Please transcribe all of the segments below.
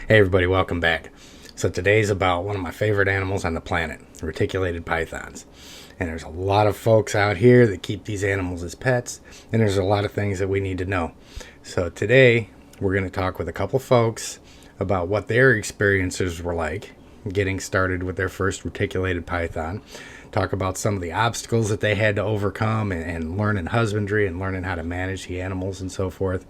Hey everybody, welcome back. So today's about one of my favorite animals on the planet, reticulated pythons. And there's a lot of folks out here that keep these animals as pets, and there's a lot of things that we need to know. So today we're going to talk with a couple folks about what their experiences were like getting started with their first reticulated python, talk about some of the obstacles that they had to overcome and learning husbandry and learning how to manage the animals and so forth,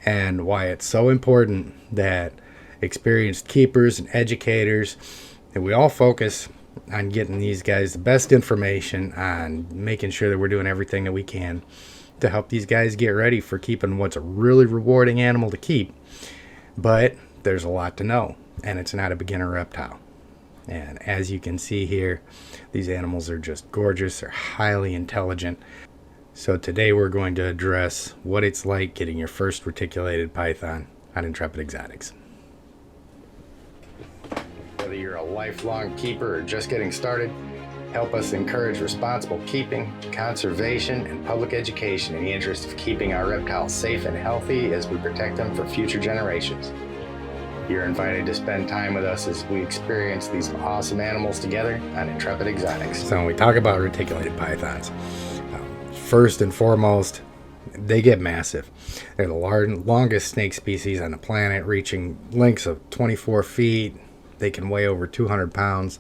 and why it's so important that experienced keepers and educators, and we all focus on getting these guys the best information, on making sure that we're doing everything that we can to help these guys get ready for keeping what's a really rewarding animal to keep. But there's a lot to know, and it's not a beginner reptile. And as you can see here, these animals are just gorgeous. They're highly intelligent. So today we're going to address what it's like getting your first reticulated python on Intrepid Exotics. Whether you're a lifelong keeper or just getting started, help us encourage responsible keeping, conservation, and public education in the interest of keeping our reptiles safe and healthy as we protect them for future generations. You're invited to spend time with us as we experience these awesome animals together on Intrepid Exotics. So when we talk about reticulated pythons, first and foremost, they get massive. They're the longest snake species on the planet, reaching lengths of 24 feet. They can weigh over 200 pounds,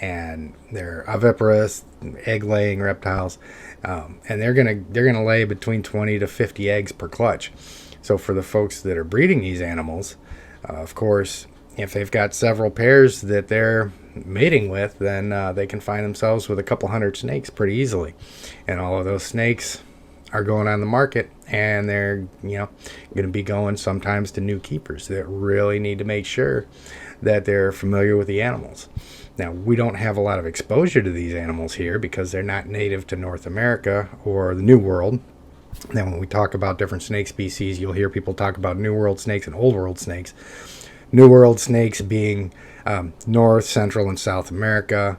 and they're oviparous, egg-laying reptiles, and they're gonna lay between 20 to 50 eggs per clutch. So for the folks that are breeding these animals, of course, if they've got several pairs that they're mating with, then they can find themselves with a couple hundred snakes pretty easily, and all of those snakes are going on the market, and they're going to be going sometimes to new keepers that really need to make sure that they're familiar with the animals. Now, we don't have a lot of exposure to these animals here because they're not native to North America or the New World. Now, when we talk about different snake species, you'll hear people talk about New World snakes and Old World snakes. New World snakes being North, Central, and South America.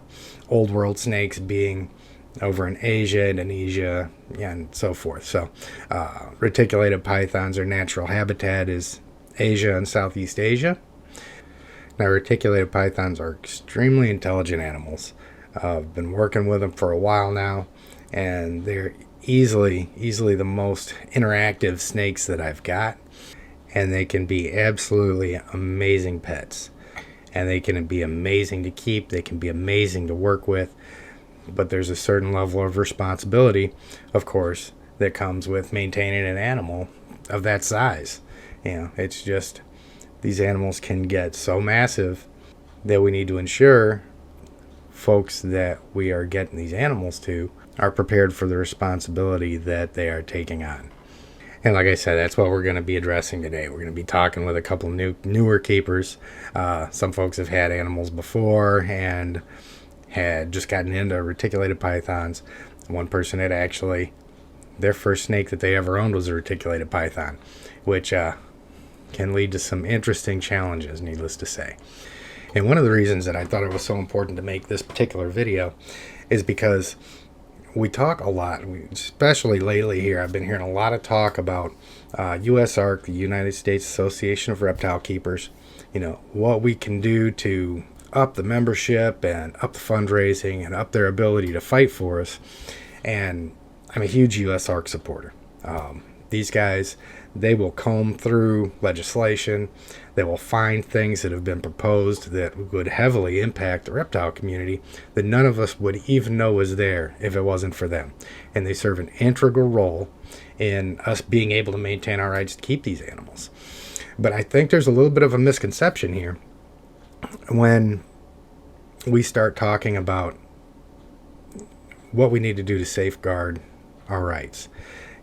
Old World snakes being over in Asia, Indonesia, and so forth. So reticulated pythons, their natural habitat is Asia and Southeast Asia. Now, reticulated pythons are extremely intelligent animals. I've been working with them for a while now, and they're easily the most interactive snakes that I've got, and they can be absolutely amazing pets, and they can be amazing to keep. They can be amazing to work with, but there's a certain level of responsibility, of course, that comes with maintaining an animal of that size. It's just, these animals can get so massive that we need to ensure folks that we are getting these animals to are prepared for the responsibility that they are taking on. And like I said, that's what we're going to be addressing today. We're going to be talking with a couple newer keepers. Some folks have had animals before and had just gotten into reticulated pythons. One person had actually, their first snake that they ever owned was a reticulated python, which can lead to some interesting challenges, needless to say. And one of the reasons that I thought it was so important to make this particular video is because we talk a lot, especially lately here, I've been hearing a lot of talk about USARK, the United States Association of Reptile Keepers, what we can do to up the membership and up the fundraising and up their ability to fight for us. And I'm a huge USARK supporter. These guys, they will comb through legislation. They will find things that have been proposed that would heavily impact the reptile community that none of us would even know was there if it wasn't for them. And they serve an integral role in us being able to maintain our rights to keep these animals. But I think there's a little bit of a misconception here when we start talking about what we need to do to safeguard our rights.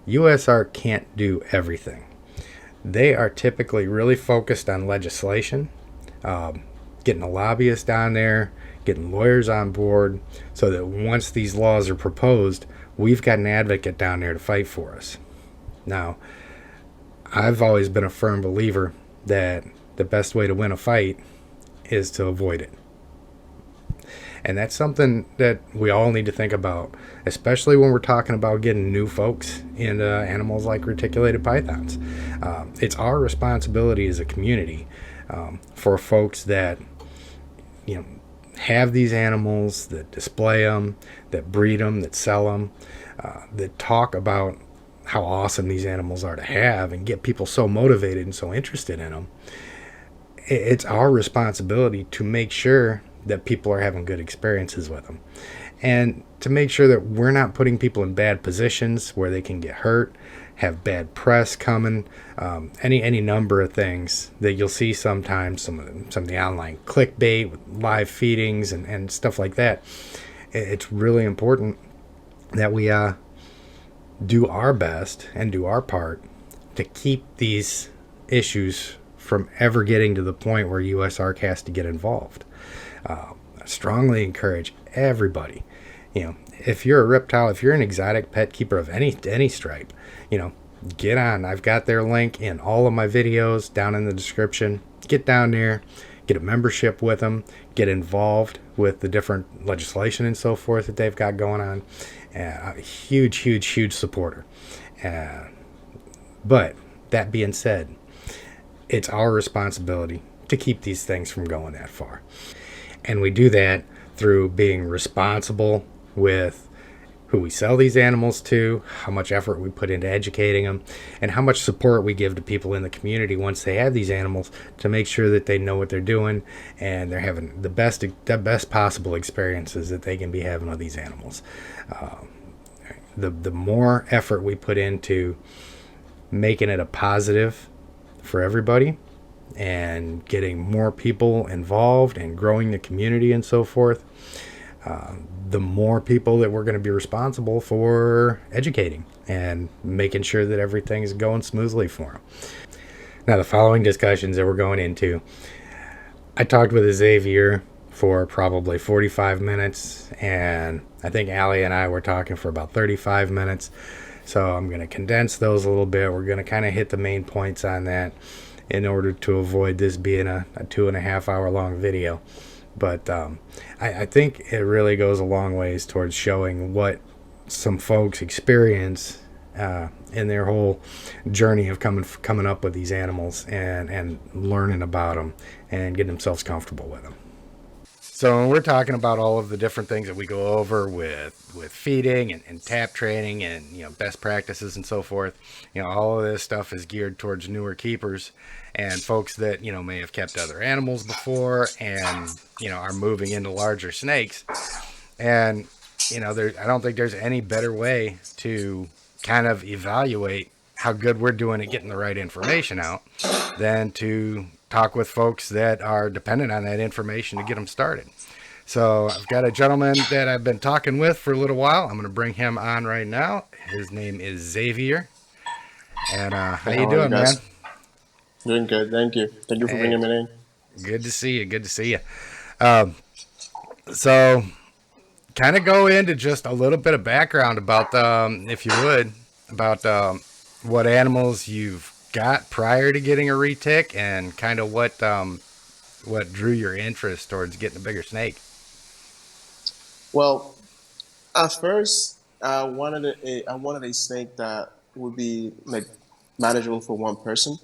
USARK can't do everything. They are typically really focused on legislation, getting a lobbyist down there, getting lawyers on board, so that once these laws are proposed, we've got an advocate down there to fight for us. Now, I've always been a firm believer that the best way to win a fight is to avoid it. And that's something that we all need to think about, especially when we're talking about getting new folks into animals like reticulated pythons. It's our responsibility as a community for folks that, you know, have these animals, that display them, that breed them, that sell them, that talk about how awesome these animals are to have and get people so motivated and so interested in them. It's our responsibility to make sure that people are having good experiences with them, and to make sure that we're not putting people in bad positions where they can get hurt, have bad press coming, any number of things that you'll see sometimes, some of the online clickbait with live feedings and stuff like that. It's really important that we do our best and do our part to keep these issues from ever getting to the point where USARK has to get involved. I strongly encourage everybody, if you're a reptile, if you're an exotic pet keeper of any stripe, get on. I've got their link in all of my videos down in the description. Get down there, get a membership with them, get involved with the different legislation and so forth that they've got going on. Huge supporter. But that being said, it's our responsibility to keep these things from going that far. And we do that through being responsible with who we sell these animals to, how much effort we put into educating them, and how much support we give to people in the community once they have these animals to make sure that they know what they're doing and they're having the best possible experiences that they can be having with these animals. The more effort we put into making it a positive for everybody and getting more people involved and growing the community and so forth, the more people that we're going to be responsible for educating and making sure that everything is going smoothly for them. Now, the following discussions that we're going into, I talked with Xavier for probably 45 minutes, and I think Allie and I were talking for about 35 minutes. So I'm going to condense those a little bit. We're going to kind of hit the main points on that in order to avoid this being a 2.5 hour long video. But I think it really goes a long ways towards showing what some folks experience in their whole journey of coming up with these animals and learning about them and getting themselves comfortable with them. So when we're talking about all of the different things that we go over with feeding and tap training and best practices and so forth, all of this stuff is geared towards newer keepers and folks that may have kept other animals before and are moving into larger snakes. And I don't think there's any better way to kind of evaluate how good we're doing at getting the right information out than to talk with folks that are dependent on that information to get them started. So I've got a gentleman that I've been talking with for a little while. I'm going to bring him on right now. His name is Xavier. And how you doing, man? Doing good, thank you. Thank you for bringing me in. Good to see you. Good to see you. So kind of go into just a little bit of background about, if you would, about what animals you've got prior to getting a retic and kind of what drew your interest towards getting a bigger snake. Well, at first, I wanted a snake that would be like manageable for one person.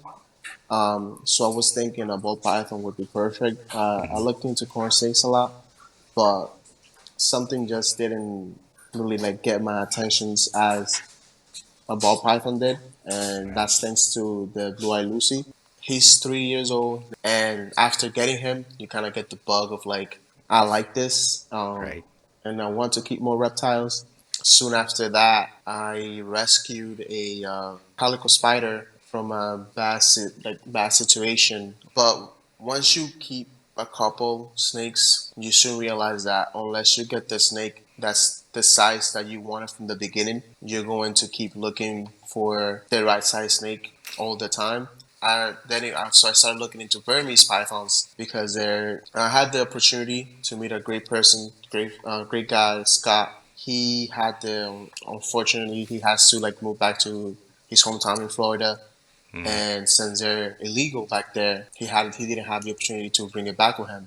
So I was thinking a ball python would be perfect. I looked into corn snakes a lot, but something just didn't really like get my attentions as a ball python did, and Right. that's thanks to the blue eye Lucy. He's 3 years old, and after getting him, you kind of get the bug of like, I like this, Right. and I want to keep more reptiles. Soon after that, I rescued a calico spider from a bad situation. But once you keep a couple snakes, you soon realize that unless you get the snake that's the size that you wanted from the beginning, you're going to keep looking for the right size snake all the time. So I started looking into Burmese pythons because I had the opportunity to meet a great person, great guy, Scott. He had unfortunately he has to like move back to his hometown in Florida, Mm-hmm. and since they're illegal back there, he didn't have the opportunity to bring it back with him.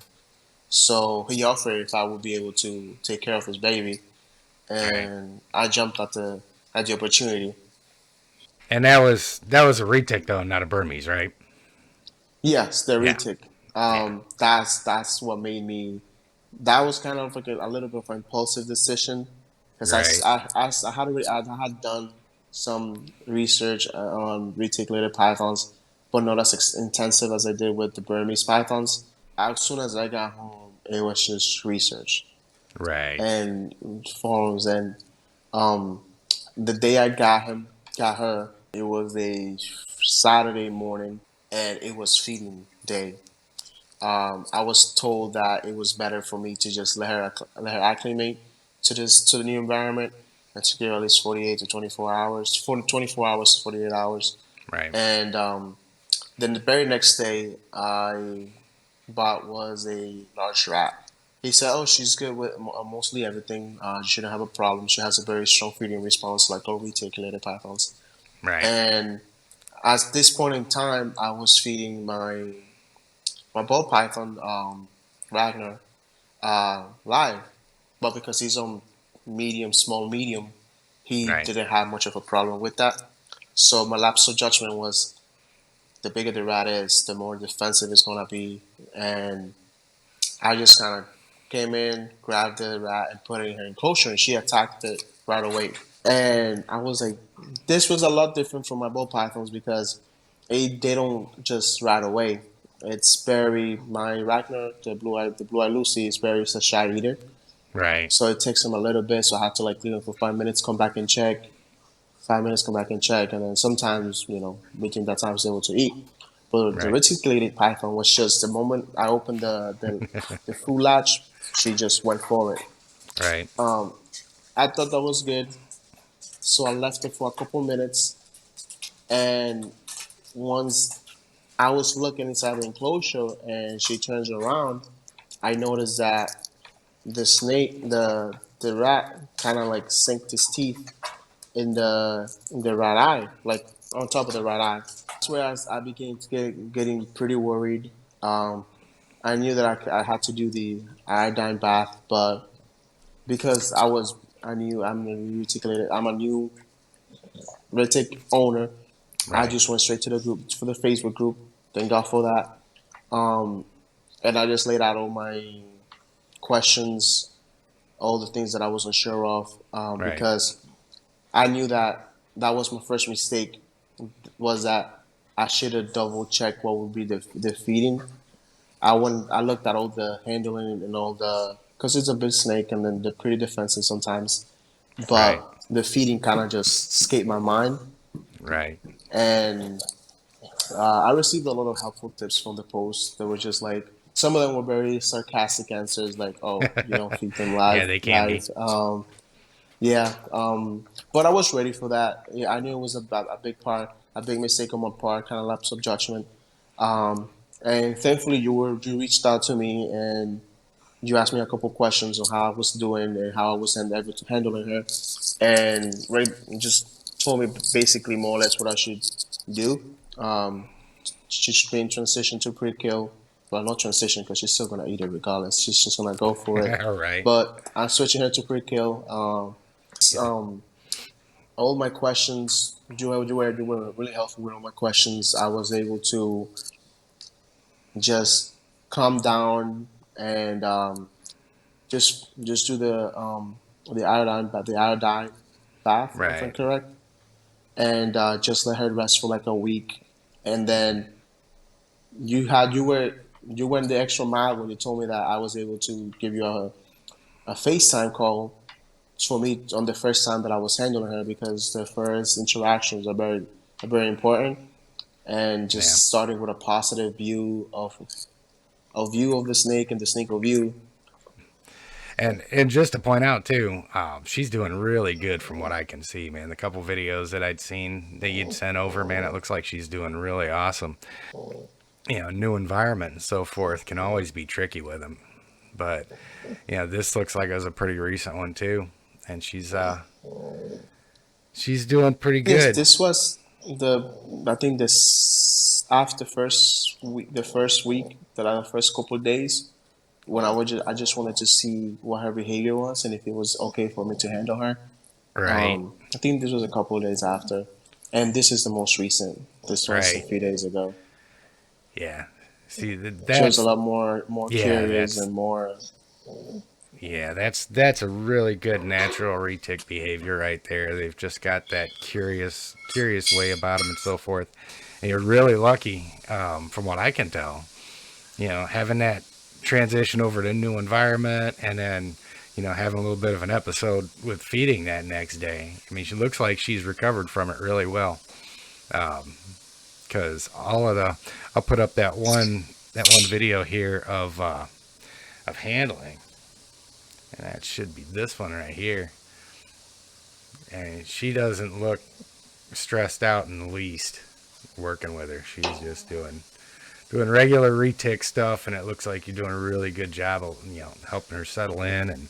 So he offered if I would be able to take care of his baby, Right. and I jumped at the opportunity. And that was a retic though, not a Burmese, right? Yes, the Yeah. retic. Yeah. That's what made me. That was kind of like a little bit of an impulsive decision because Right. I had done some research on reticulated pythons, but not as intensive as I did with the Burmese pythons. As soon as I got home, it was just research Right. and forums. And um, the day I got her, it was a Saturday morning, and it was feeding day. I was told that it was better for me to just let her acclimate to the new environment and to give her at least 48 to 24 hours, 24 hours to 48 hours. Right. And then the very next day, I bought was a large rat. He said, "Oh, she's good with mostly everything. She shouldn't have a problem. She has a very strong feeding response, like all reticulated pythons." Right. And at this point in time, I was feeding my ball python, Ragnar, live, but because he's on small medium, he Right. didn't have much of a problem with that. So my lapse of judgment was the bigger the rat is, the more defensive it's gonna be, and I just kind of came in, grabbed the rat, and put it in her enclosure, and she attacked it right away. And I was like, this was a lot different from my ball pythons because they don't just right away. It's very my Ragnar, the blue eye Lucy is very a shy eater, Right. so it takes him a little bit. So I had to like leave him for 5 minutes, come back and check. 5 minutes, come back and check, and then sometimes between that time, he's able to eat. But the Right. reticulated python was just the moment I opened the food latch, she just went for it. Right. Um, I thought that was good, so I left it for a couple minutes, and once I was looking inside the enclosure and she turns around, I noticed that the rat kind of like sinked his teeth in the right eye, like on top of the right eye. That's where I began to getting pretty worried. I knew that I had to do the iodine bath, but because I knew I'm a new retic owner. I Right. just went straight to the group for the Facebook group. Thank God for that. Um, and I just laid out all my questions, all the things that I wasn't sure of, Right. because I knew that that was my first mistake. Was that I should have double checked what would be the feeding. I looked at all the handling and all the because it's a big snake and then they're pretty defensive sometimes. Right. But the feeding kind of just escaped my mind, Right. and I received a lot of helpful tips from the post. They were just like some of them were very sarcastic answers, like, "Oh, you don't feed them Yeah, they can be. live." Yeah, but I was ready for that. Yeah, I knew it was a big part, a big mistake on my part, kind of lapse of judgment. Um, and thankfully, you reached out to me and you asked me a couple questions on how I was doing and how I was handling her, and right, just told me basically more or less what I should do. She should be in transition to pre-kill. Well, not transition because she's still gonna eat it regardless. She's just gonna go for it. All right. But I'm switching her to pre-kill. Um, all my questions, you were really helpful with all my questions. I was able to just calm down and just do the iodine bath, if I'm Right. correct, and just let her rest for like a week, and then you went the extra mile when you told me that I was able to give you a FaceTime call for me on the first time that I was handling her because the first interactions are very important, and Yeah. just starting with a positive view of the snake and the snake of you. And just to point out too, she's doing really good from what I can see, man. The couple videos that I'd seen that you'd sent over, man, it looks like she's doing really awesome. New environment and so forth can always be tricky with them, but this looks like it was a pretty recent one too, and she's doing pretty Yes, good. this was I think this after the first week, the first couple of days. I just wanted to see what her behavior was and if it was okay for me to handle her. Right. I think this was a couple of days after, and this is the most recent. This was a Right. few days ago. Yeah. See, She was a that's lot more yeah, curious that's and more. yeah, that's a really good natural retic behavior right there. They've just got that curious way about them and so forth. And you're really lucky, from what I can tell. Having that transition over to a new environment, and then having a little bit of an episode with feeding that next day. I mean, she looks like she's recovered from it really well. Because I'll put up that one video here of handling, and that should be this one right here. And she doesn't look stressed out in the least working with her. She's just doing regular retic stuff, and it looks like you're doing a really good job of helping her settle in. And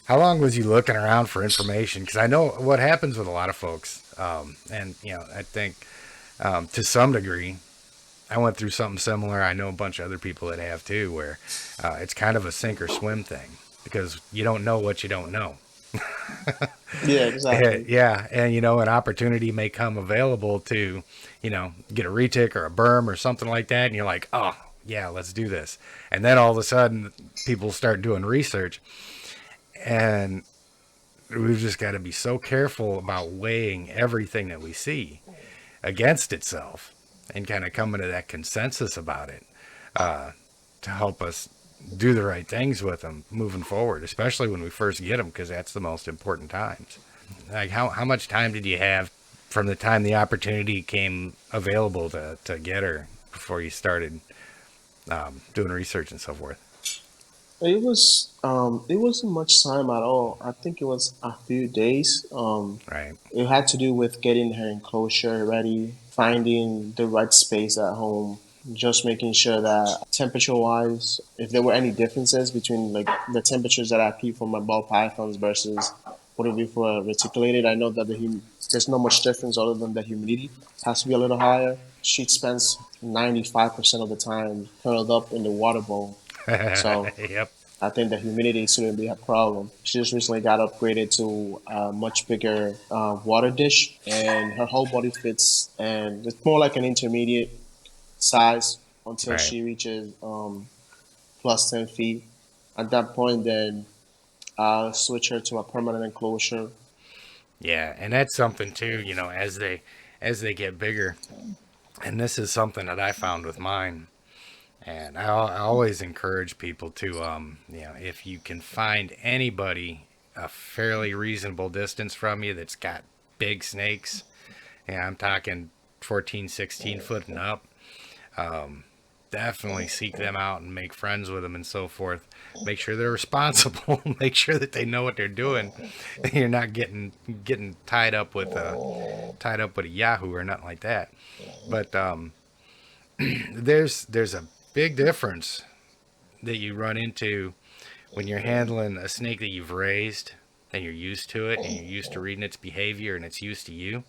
how long was you looking around for information? Because I know what happens with a lot of folks, and I think to some degree I went through something similar. I know a bunch of other people that have too, where it's kind of a sink or swim thing because you don't know what you don't know. Yeah, exactly. Yeah, and an opportunity may come available to, get a retic or a berm or something like that, and you're like, oh yeah, let's do this. And then all of a sudden, people start doing research, and we've just got to be so careful about weighing everything that we see against itself, and kind of coming to that consensus about it, to help us do the right things with them moving forward, especially when we first get them, because that's the most important times. Like, how much time did you have from the time the opportunity came available to get her before you started doing research and so forth? It wasn't much time at all. I think it was a few days. Right. It had to do with getting her enclosure ready, finding the right space at home, just making sure that temperature wise, if there were any differences between like the temperatures that I keep for my ball pythons versus what it would be for a reticulated. I know that there's not much difference other than the humidity has to be a little higher. She spends 95% of the time curled up in the water bowl. So Yep. I think the humidity shouldn't be a problem. She just recently got upgraded to a much bigger water dish, and her whole body fits, and it's more like an intermediate size until Right. she reaches plus 10 feet. At that point, then I'll switch her to a permanent enclosure. Yeah, and that's something too. As they get bigger, and this is something that I found with mine. And I always encourage people to, if you can find anybody a fairly reasonable distance from you that's got big snakes, yeah, I'm talking 14, 16 foot and up, definitely seek them out and make friends with them and so forth. Make sure they're responsible. Make sure that they know what they're doing. You're not getting tied up with a Yahoo or nothing like that. But there's a big difference that you run into when you're handling a snake that you've raised and you're used to it and you're used to reading its behavior and it's used to you.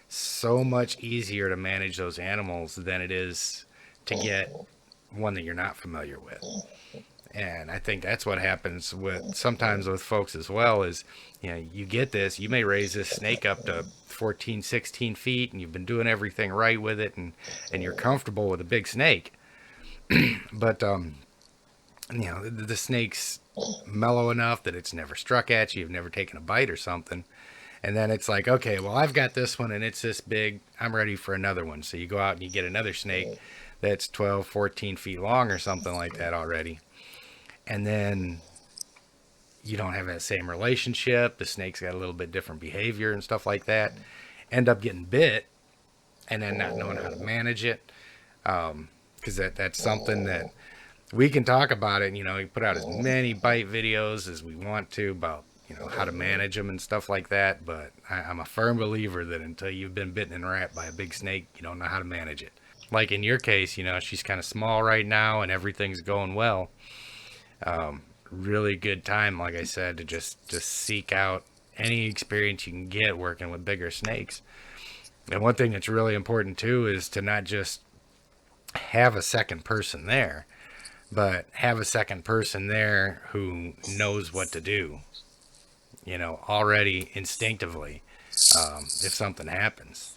So much easier to manage those animals than it is to get one that you're not familiar with. And I think that's what happens sometimes with folks as well is, you get this, you may raise this snake up to 14, 16 feet and you've been doing everything right with it, and you're comfortable with a big snake. But the snake's mellow enough that it's never struck at you, you've never taken a bite or something. And then it's like, okay, well, I've got this one and it's this big, I'm ready for another one. So you go out and you get another snake that's 12, 14 feet long or something like that already. And then you don't have that same relationship. The snake's got a little bit different behavior and stuff like that. End up getting bit and then not knowing how to manage it. Because that's something that we can talk about it. We put out as many bite videos as we want to about how to manage them and stuff like that. But I'm a firm believer that until you've been bitten and wrapped by a big snake, you don't know how to manage it. Like in your case, she's kind of small right now and everything's going well. Really good time, like I said, to just seek out any experience you can get working with bigger snakes. And one thing that's really important too is to not just have a second person there, but have a second person there who knows what to do, already instinctively, if something happens.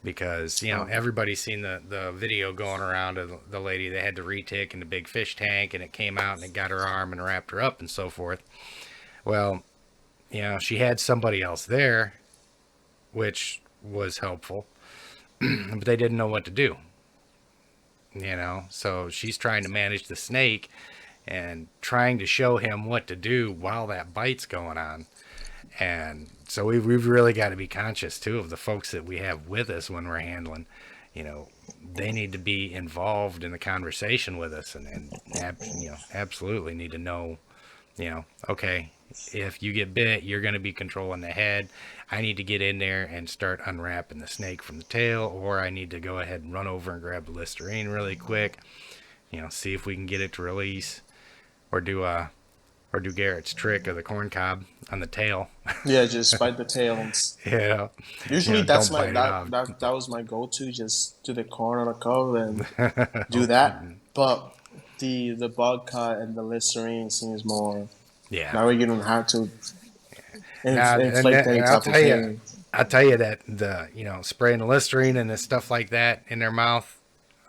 Because, Um, everybody's seen the video going around of the lady that had the retic in the big fish tank and it came out and it got her arm and wrapped her up and so forth. Well, she had somebody else there, which was helpful, but they didn't know what to do. So she's trying to manage the snake and trying to show him what to do while that bite's going on. And so we've really got to be conscious too of the folks that we have with us when we're handling. You know, they need to be involved in the conversation with us, and absolutely need to know. Okay, if you get bit, you're going to be controlling the head. I need to get in there and start unwrapping the snake from the tail, or I need to go ahead and run over and grab the Listerine really quick. See if we can get it to release, or do Garrett's trick of the corn cob on the tail. yeah, just bite the tail. Yeah, Usually don't that's my bite it off. that was my go-to. Just do the corn on the cob and do Okay. that. But the bug cut and the Listerine seems more. Yeah. Now you don't have to Now, inflict any and I'll type of tell you, pain. that the spraying the Listerine and the stuff like that in their mouth.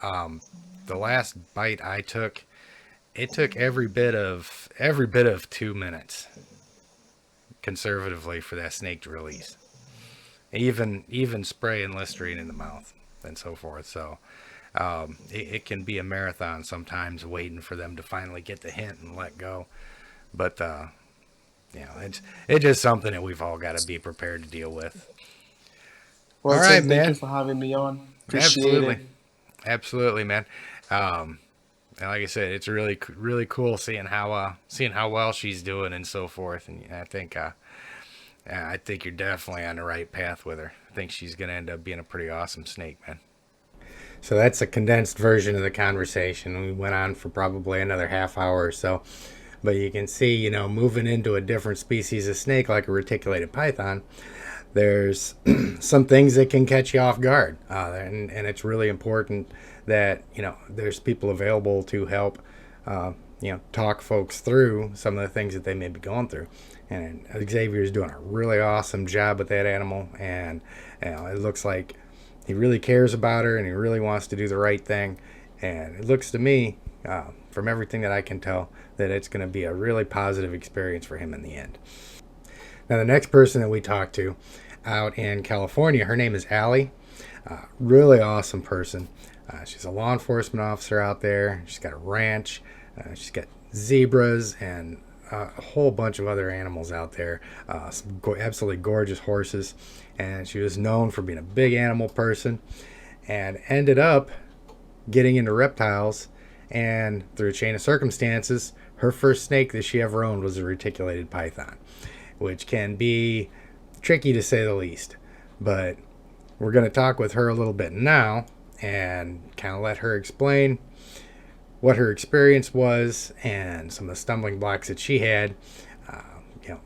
The last bite I took, it took every bit of 2 minutes, conservatively, for that snake to release. Even spraying Listerine in the mouth and so forth. So it can be a marathon sometimes, waiting for them to finally get the hint and let go. But it's just something that we've all got to be prepared to deal with. Well, All right, Tim, thank you man. for having me on. Appreciate Absolutely, it. absolutely, man. And like I said, it's really really cool seeing how well she's doing and so forth. And I think you're definitely on the right path with her. I think she's gonna end up being a pretty awesome snake, man. So that's a condensed version of the conversation. We went on for probably another half hour or so. But you can see, moving into a different species of snake like a reticulated python, there's some things that can catch you off guard. And it's really important that, there's people available to help, talk folks through some of the things that they may be going through. And Xavier is doing a really awesome job with that animal. And, it looks like he really cares about her and he really wants to do the right thing. And it looks to me, from everything that I can tell, that it's going to be a really positive experience for him in the end. Now, the next person that we talked to out in California, her name is Allie. Really awesome person. She's a law enforcement officer out there. She's got a ranch. She's got zebras and a whole bunch of other animals out there. Some absolutely gorgeous horses. And she was known for being a big animal person and ended up getting into reptiles. And through a chain of circumstances, her first snake that she ever owned was a reticulated python, which can be tricky to say the least. But we're going to talk with her a little bit now and kind of let her explain what her experience was and some of the stumbling blocks that she had,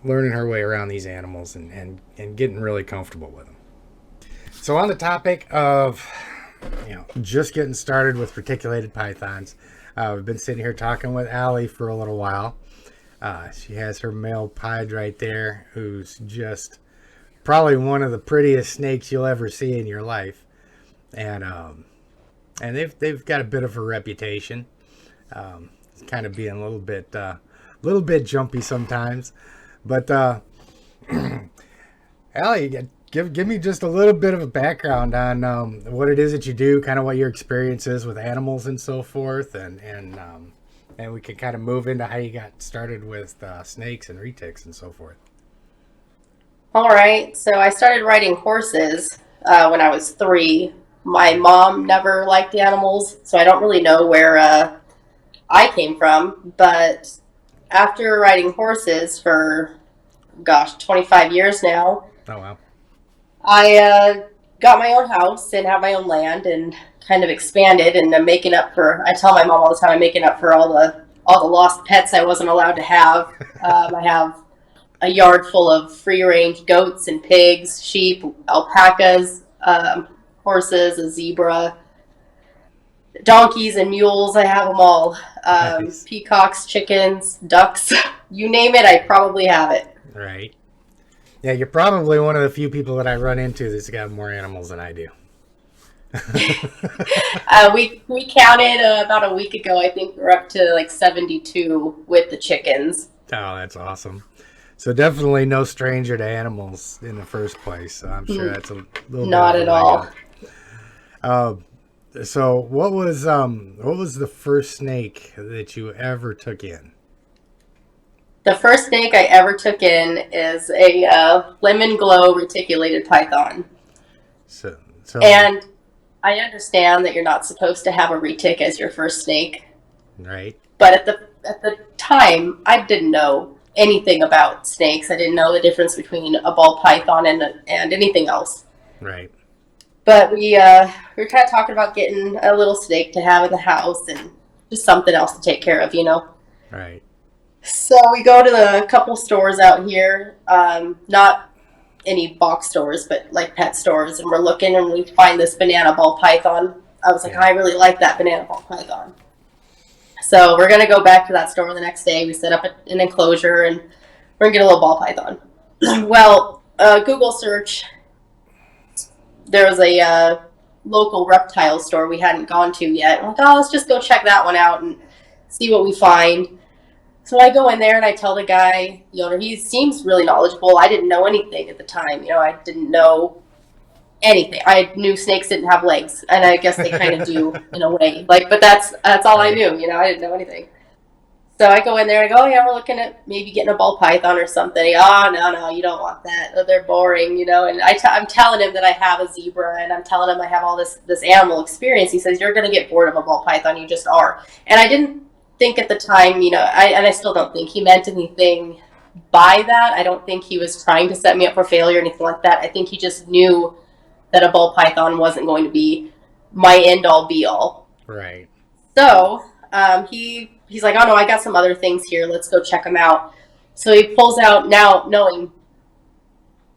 learning her way around these animals and getting really comfortable with them. So on the topic of, just getting started with reticulated pythons, we've been sitting here talking with Allie for a little while. She has her male pied right there, who's just probably one of the prettiest snakes you'll ever see in your life, and they've got a bit of a reputation, kind of being a little bit jumpy sometimes, but Allie, give me just a little bit of a background on what it is that you do, kind of what your experience is with animals and so forth, and we can kind of move into how you got started with snakes and retics and so forth. All right, so I started riding horses when I was 3. My mom never liked animals, so I don't really know where I came from. But after riding horses for, 25 years now, Oh wow. I got my own house and have my own land and kind of expanded. And I'm making up for. I tell my mom all the time I'm making up for all the lost pets I wasn't allowed to have. I have a yard full of free range goats and pigs, sheep, alpacas, horses, a zebra. donkeys and mules. I have them all. Nice. Peacocks, chickens, ducks, you name it, I probably have it. Right. Yeah, you're probably one of the few people that I run into that's got more animals than I do. We counted about a week ago. I think we're up to like 72 with the chickens. Oh, that's awesome. So definitely no stranger to animals in the first place. So I'm sure that's a little Not bit of at a all. leg up. So what was the first snake that you ever took in? The first snake I ever took in is a lemon glow reticulated python. So And I understand that you're not supposed to have a retic as your first snake, right, but at the time I didn't know anything about snakes. I didn't know the difference between a ball python and anything else. right, But we were kind of talking about getting a little snake to have in the house and just something else to take care of, you know. right, So we go to the couple stores out here, not any box stores, but like pet stores, and we're looking and we find this banana ball python. I was like, Yeah. I really like that banana ball python. So we're gonna go back to that store the next day. We set up an enclosure and we're gonna get a little ball python. Well, Google search. There was a local reptile store we hadn't gone to yet. I'm like, oh, let's just go check that one out and see what we find. So I go in there and I tell the guy, the owner, he seems really knowledgeable. I didn't know anything at the time. You know, I didn't know anything. I knew snakes didn't have legs, and I guess they kind of do in a way. Like, but that's all I knew. You know, I didn't know anything. So I go in there and I go, oh yeah, we're looking at maybe getting a ball python or something. Oh no, you don't want that. Oh, they're boring, you know. And I'm telling him that I have a zebra, and I'm telling him I have all this animal experience. He says, you're going to get bored of a ball python. You just are. And I didn't think at the time, you know, I still don't think he meant anything by that. I don't think he was trying to set me up for failure or anything like that. I think he just knew that a ball python wasn't going to be my end all be all. right. So he's like, oh no, I got some other things here. Let's go check them out. So he pulls out, now knowing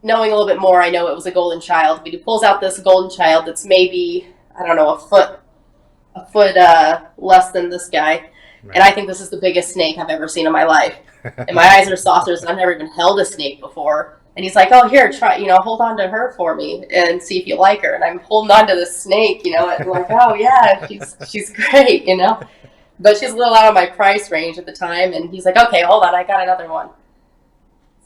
a little bit more, I know it was a golden child, but he pulls out this golden child that's maybe, I don't know, a foot less than this guy. Right. And I think this is the biggest snake I've ever seen in my life. And my eyes are saucers, and I've never even held a snake before. And he's like, oh, here, try, you know, hold on to her for me and see if you like her. And I'm holding on to the snake, you know, and I'm like, oh, yeah, she's great, you know. But she's a little out of my price range at the time. And he's like, okay, hold on, I got another one.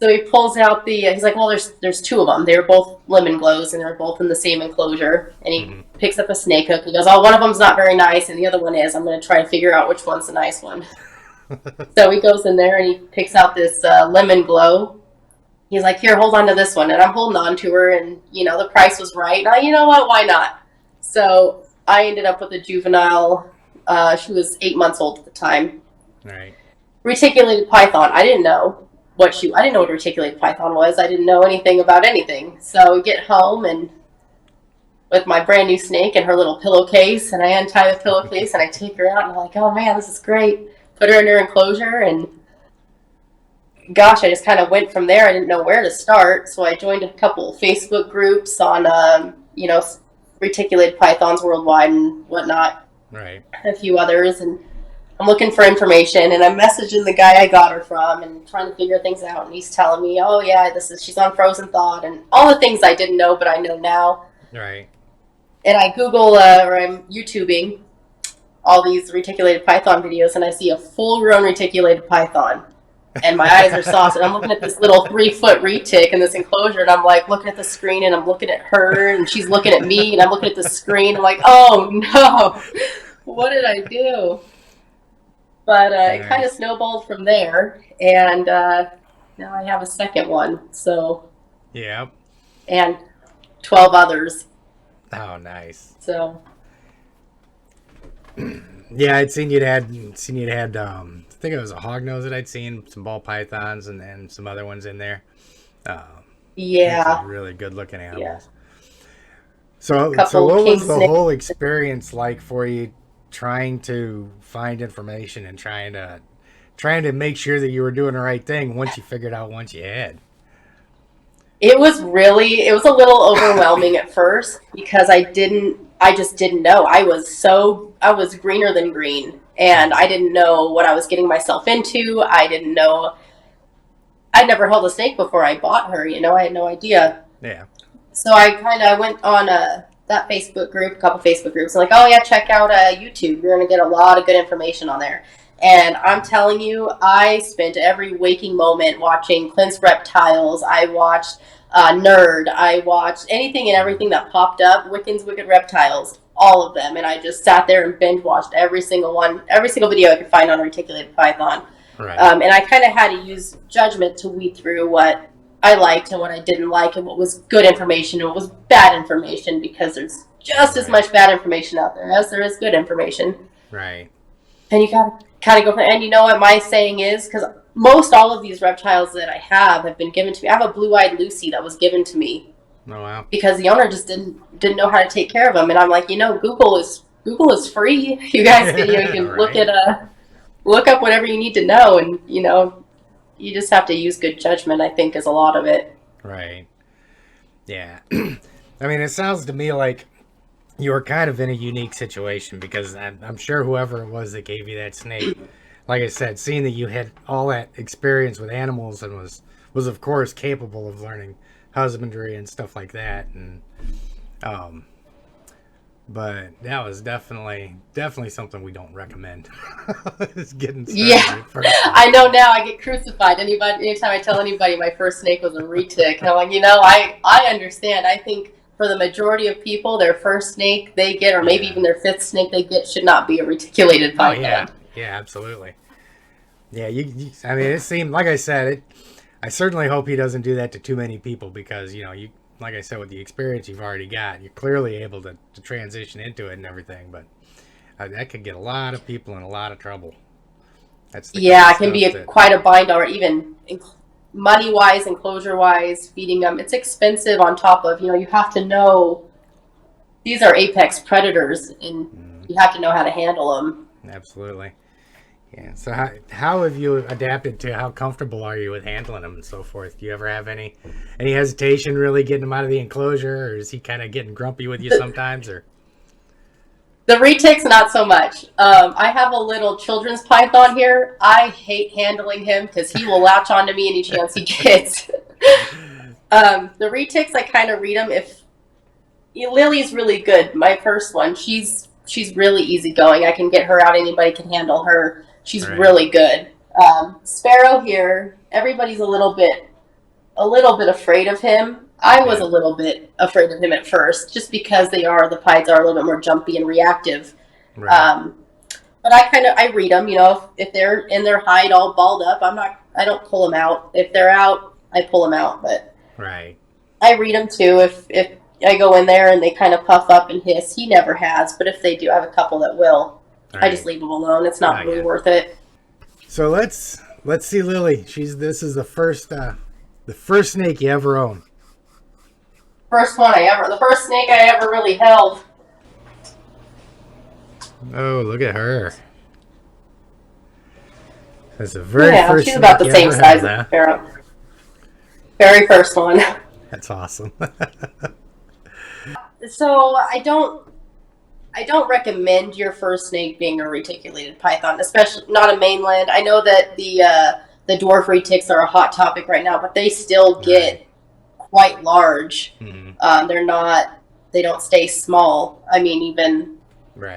So he pulls out he's like, well, there's two of them. They were both lemon glows, and they were both in the same enclosure. And he picks up a snake hook. He goes, oh, one of them's not very nice, and the other one is. I'm going to try to figure out which one's the nice one. So he goes in there, and he picks out this lemon glow. He's like, here, hold on to this one. And I'm holding on to her, and, you know, the price was right. Now, you know what? Why not? So I ended up with a juvenile. She was 8 months old at the time. Right. Reticulated python. I didn't know what reticulated python was. I didn't know anything about anything. So we get home, and with my brand new snake and her little pillowcase, and I untie the pillowcase and I take her out, and I'm like, oh man, this is great. Put her in her enclosure, and gosh, I just kind of went from there. I didn't know where to start, so I joined a couple Facebook groups on, you know, reticulated pythons worldwide and whatnot. Right. A few others, and I'm looking for information, and I'm messaging the guy I got her from and trying to figure things out, and he's telling me, oh yeah, she's on Frozen Thought, and all the things I didn't know but I know now. Right. And I Google, or I'm YouTubing all these reticulated python videos, and I see a full-grown reticulated python. And my eyes are sauced, and I'm looking at this little 3-foot retic in this enclosure, and I'm like looking at the screen, and I'm looking at her, and she's looking at me, and I'm looking at the screen. I'm like, oh no, what did I do? But it kind of snowballed from there, and now I have a second one. So yeah, and 12 others. Oh, nice. So yeah, I'd seen you'd had. I think it was a hognose that I'd seen, some ball pythons, and some other ones in there. Yeah, really good looking animals. Yeah. So what was the whole experience like for you, trying to find information and trying to make sure that you were doing the right thing once you figured out once you had? It was a little overwhelming at first because I I just didn't know. I was greener than green, and I didn't know what I was getting myself into. I didn't know. I'd never held a snake before I bought her. I had no idea. Yeah. So I kind of went on that Facebook group, a couple Facebook groups, and like, oh yeah, check out YouTube. You're gonna get a lot of good information on there. And I'm telling you, I spent every waking moment watching Clint's Reptiles. I watched Nerd. I watched anything and everything that popped up. Wiccan's Wicked Reptiles, all of them. And I just sat there and binge watched every single one, every single video I could find on Reticulated Python. Right. And I kind of had to use judgment to weed through what I liked and what I didn't like, and what was good information and what was bad information, because there's just as much bad information out there as there is good information. Right. And you gotta kind of go from there. And you know what my saying is? Because most all of these reptiles that I have been given to me. I have a blue-eyed Lucy that was given to me. Oh wow. Because the owner just didn't know how to take care of them, and I'm like, Google is free. You guys can you can Right. look up whatever you need to know, and you just have to use good judgment, I think, is a lot of it. Right. Yeah. I mean, it sounds to me like you were kind of in a unique situation, because I'm sure whoever it was that gave you that snake, like I said, seeing that you had all that experience with animals and was of course capable of learning husbandry and stuff like that, and but that was definitely something we don't recommend. Is getting started. Yeah, I know now. I get crucified anytime I tell anybody my first snake was a retic. And I'm like, I understand. I think for the majority of people, their first snake they get, or maybe even their fifth snake they get, should not be a reticulated python. Oh, yeah, absolutely. Yeah, I mean, it seemed, like I said, I certainly hope he doesn't do that to too many people, because you, like I said, with the experience you've already got, you're clearly able to transition into it and everything, but that could get a lot of people in a lot of trouble. That's the it can be quite a bind, or even money-wise, enclosure-wise, feeding them. It's expensive on top of, you have to know these are apex predators, and you have to know how to handle them. Absolutely. Yeah. So how have you adapted to, how comfortable are you with handling them and so forth? Do you ever have any hesitation really getting them out of the enclosure, or is he kind of getting grumpy with you sometimes? Or the retics, not so much. I have a little children's python here. I hate handling him because he will latch onto me any chance he gets. The retics, I kind of read them. If Lily's really good, my first one, she's really easygoing. I can get her out. Anybody can handle her. She's really good. Sparrow here, everybody's a little bit afraid of him. I was a little bit afraid of him at first, just because the pieds are a little bit more jumpy and reactive. Right. But I read them. If they're in their hide all balled up, I don't pull them out. If they're out, I pull them out. But I read them too. If I go in there and they kind of puff up and hiss, he never has. But if they do, I have a couple that will. I just leave them alone. It's not really worth it. So let's see Lily. This is the first snake you ever own. The first snake I ever really held. Oh, look at her. That's the very first. She's about the same size as Pharaoh. Very first one. That's awesome. So I don't recommend your first snake being a reticulated python, especially not a mainland. I know that the dwarf retics are a hot topic right now, but they still get quite large. Mm-hmm. They don't stay small. I mean, even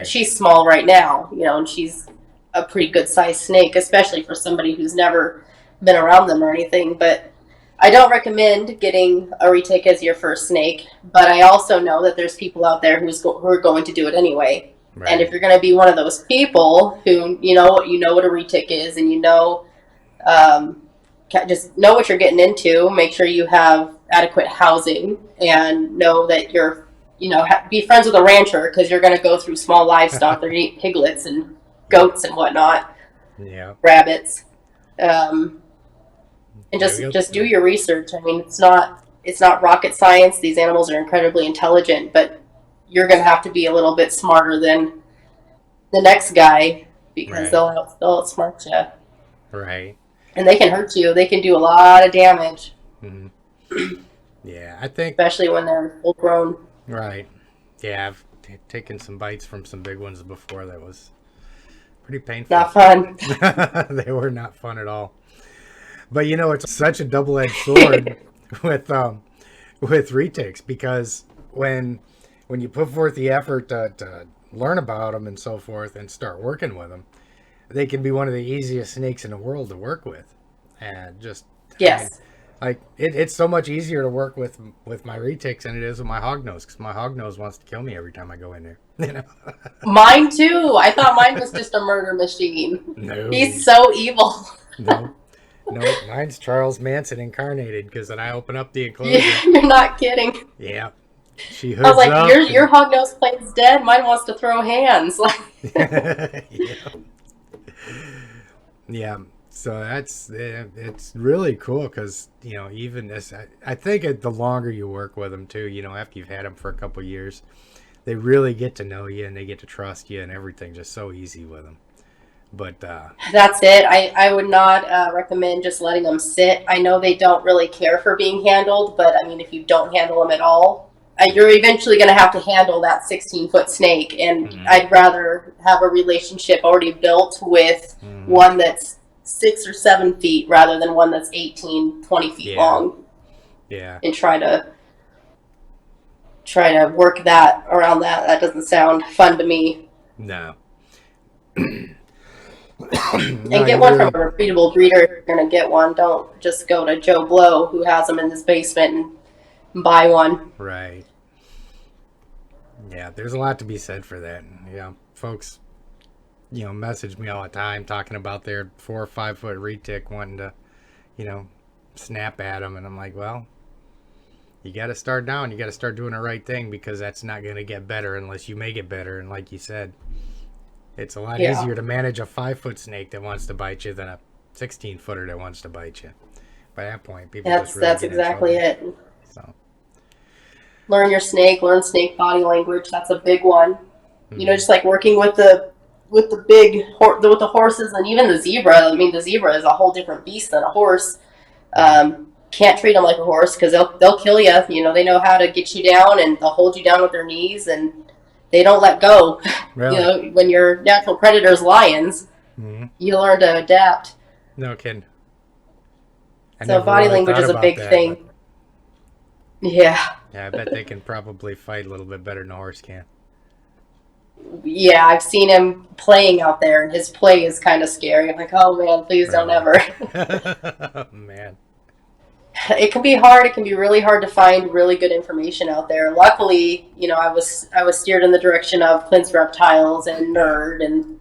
she's small right now, and she's a pretty good sized snake, especially for somebody who's never been around them or anything. But I don't recommend getting a retic as your first snake, but I also know that there's people out there who are going to do it anyway. Right. And if you're going to be one of those people who you know what a retic is, and just know what you're getting into, make sure you have adequate housing, and know that you're be friends with a rancher, because you're going to go through small livestock. They're going to eat piglets and goats and whatnot, rabbits. And just do your research. I mean, it's not rocket science. These animals are incredibly intelligent, but you're going to have to be a little bit smarter than the next guy, because they'll outsmart you. Right. And they can hurt you. They can do a lot of damage. Mm-hmm. Yeah, I think. Especially when they're full grown. Right. Yeah, taken some bites from some big ones before. That was pretty painful. Not fun. They were not fun at all. But it's such a double-edged sword with retics, because when you put forth the effort to learn about them and so forth and start working with them, they can be one of the easiest snakes in the world to work with. And just Yes. It's so much easier to work with my retics than it is with my hognose, because my hognose wants to kill me every time I go in there. Mine too. I thought mine was just a murder machine. No. He's so evil. No, mine's Charles Manson incarnated, because then I open up the enclosure. Yeah, you're not kidding. Yeah. She hoods I was like, up your hognose plane's dead. Mine wants to throw hands. Yeah. So it's really cool, because even this, I think the longer you work with them too, after you've had them for a couple of years, they really get to know you and they get to trust you, and everything's just so easy with them. But that's it. I would not recommend just letting them sit. I know they don't really care for being handled, but I mean, if you don't handle them at all, you're eventually going to have to handle that 16-foot snake, and I'd rather have a relationship already built with one that's 6 or 7 feet rather than one that's 18, 20 feet long. Yeah. And try to work that around that. That doesn't sound fun to me. No. And get one from a reputable breeder if you're going to get one. Don't just go to Joe Blow, who has them in his basement, and buy one. Right. Yeah, there's a lot to be said for that. Yeah, folks, message me all the time talking about their 4 or 5 foot retic wanting to, snap at them. And I'm like, well, you got to start down. You got to start doing the right thing, because that's not going to get better unless you make it better. And like you said, it's a lot easier to manage a 5 foot snake that wants to bite you than a 16 footer that wants to bite you. By that point, people just really that's get exactly in trouble. it. So. Learn your snake. Learn snake body language. That's a big one. Just like working with the with the horses and even the zebra. I mean, the zebra is a whole different beast than a horse. Can't treat them like a horse, because they'll kill you. They know how to get you down, and they'll hold you down with their knees, and they don't let go. Really? When your natural predator's lions, you learn to adapt. No kidding. So body language is a big thing. But... Yeah, I bet they can probably fight a little bit better than a horse can. Yeah, I've seen him playing out there, and his play is kind of scary. I'm like, oh man, please don't ever. Oh, man. It can be hard. It can be really hard to find really good information out there. Luckily, I was steered in the direction of Clint's Reptiles and Nerd, and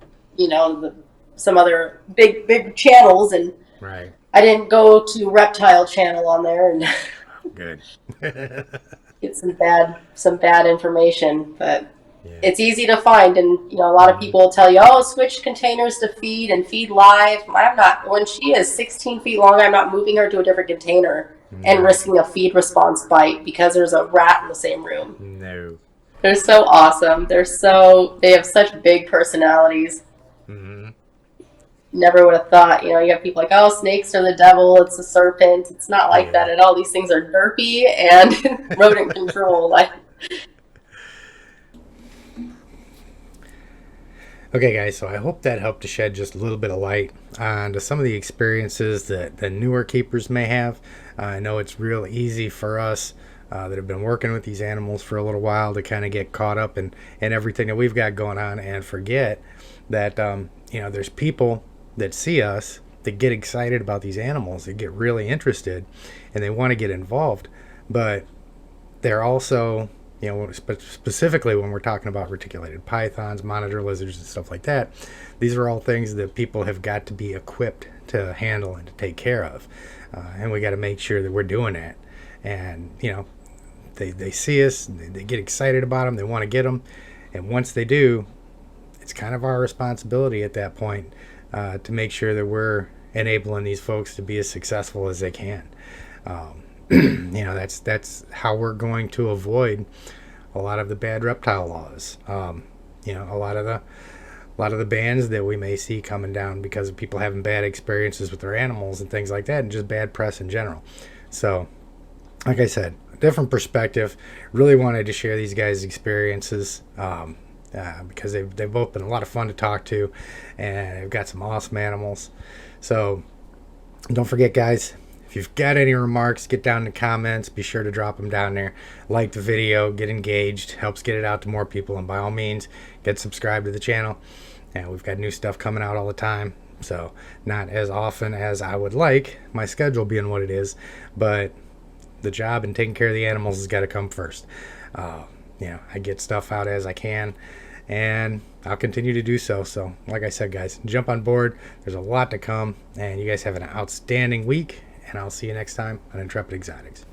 some other big channels, and right. I didn't go to Reptile Channel on there and good. get some bad information, but. Yeah. It's easy to find, and a lot of people will tell you, "Oh, switch containers to feed and feed live." I'm not. When she is 16 feet long, I'm not moving her to a different container and risking a feed response bite because there's a rat in the same room. No. They're so awesome. They have such big personalities. Mm-hmm. Never would have thought. You have people like, "Oh, snakes are the devil. It's a serpent." It's not like that at all. These things are derpy and rodent control. Okay, guys, so I hope that helped to shed just a little bit of light onto some of the experiences that the newer keepers may have. I know it's real easy for us that have been working with these animals for a little while to kind of get caught up in everything that we've got going on and forget that, there's people that see us that get excited about these animals, that get really interested, and they want to get involved, but they're also... specifically when we're talking about reticulated pythons, monitor lizards, and stuff like that, these are all things that people have got to be equipped to handle and to take care of. And we got to make sure that we're doing that. And, they see us, they get excited about them, they want to get them. And once they do, it's kind of our responsibility at that point to make sure that we're enabling these folks to be as successful as they can. That's how we're going to avoid a lot of the bad reptile laws. A lot of the bans that we may see coming down because of people having bad experiences with their animals and things like that, and just bad press in general. So, like I said, different perspective. Really wanted to share these guys' experiences because they've both been a lot of fun to talk to, and they've got some awesome animals. So don't forget, guys, if you've got any remarks, get down in the comments. Be sure to drop them down there. Like the video, get engaged, helps get it out to more people, and by all means, get subscribed to the channel. And we've got new stuff coming out all the time. So not as often as I would like, my schedule being what it is, but the job and taking care of the animals has got to come first. I get stuff out as I can, and I'll continue to do so. So like I said, guys, jump on board. There's a lot to come, and you guys have an outstanding week, and I'll see you next time on Intrepid Exotics.